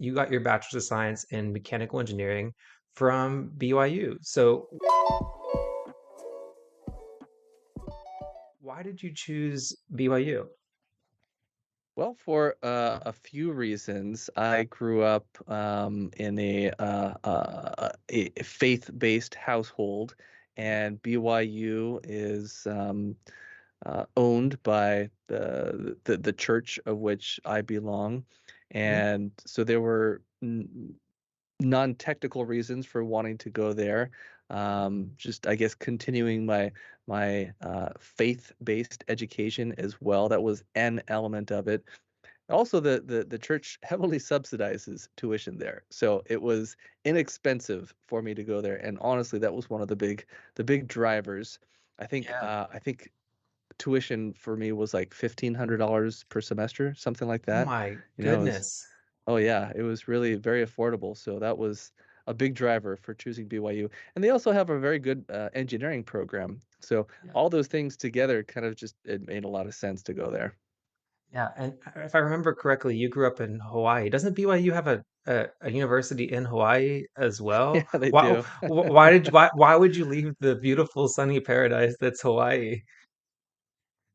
you got your Bachelor's of Science in Mechanical Engineering from BYU. So why did you choose BYU? Well, for a few reasons, I grew up in a faith-based household, and BYU is owned by the church of which I belong, Mhm. and so there were non-technical reasons for wanting to go there. Just I guess continuing my faith-based education as well. That was an element of it. Also, the church heavily subsidizes tuition there, so it was inexpensive for me to go there, and honestly, that was one of the big drivers. Yeah. I think tuition for me was like $1,500 per semester, something like Oh that. my It was goodness. oh yeah, it was really very affordable, so that was a big driver for choosing BYU, and they also have a very good engineering program. So Yeah. all those things together kind of just it made a lot of sense to go there. Yeah. And if I remember correctly, you grew up in Hawaii. Doesn't BYU have a university in Hawaii as Yeah, well? they Why do. why would you leave the beautiful sunny paradise that's Hawaii?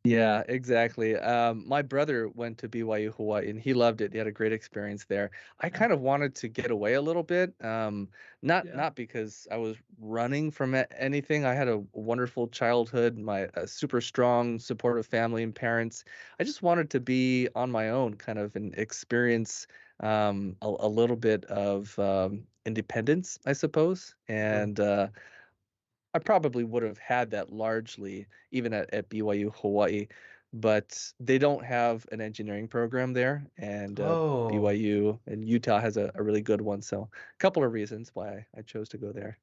Yeah, exactly. My brother went to BYU Hawaii and he loved it. He had a great experience there. I Yeah. kind of wanted to get away a little bit, not Yeah. not because I was running from anything. I had a wonderful childhood, my super strong, supportive family and parents. I just wanted to be on my own, kind of, and experience a little bit of independence, I suppose. Sure. And I probably would have had that largely even at BYU Hawaii, but they don't have an engineering program there, and Oh. BYU and Utah has a really good one. So a couple of reasons why I chose to go there.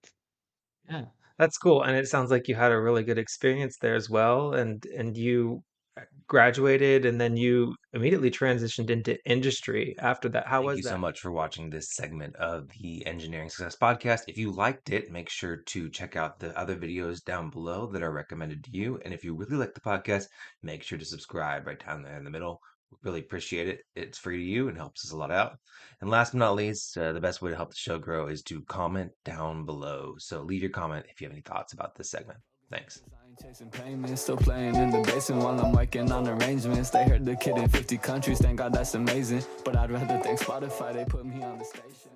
Yeah, that's cool. And it sounds like you had a really good experience there as well. And you graduated and then you immediately transitioned into industry after that. How Thank was you so that? much for watching this segment of the Engineering Success Podcast. If you liked it, make sure to check out the other videos down below that are recommended to you. And if you really like the podcast, make sure to subscribe right down there in the middle. We really appreciate it. It's free to you and helps us a lot out. And last but not least, the best way to help the show grow is to comment down below. So leave your comment if you have any thoughts about this segment. Thanks. I ain't chasing payments, still playing in the basement while I'm working on arrangements. They heard the kid in 50 countries, thank God that's amazing. But I'd rather thank Spotify, they put me on the station.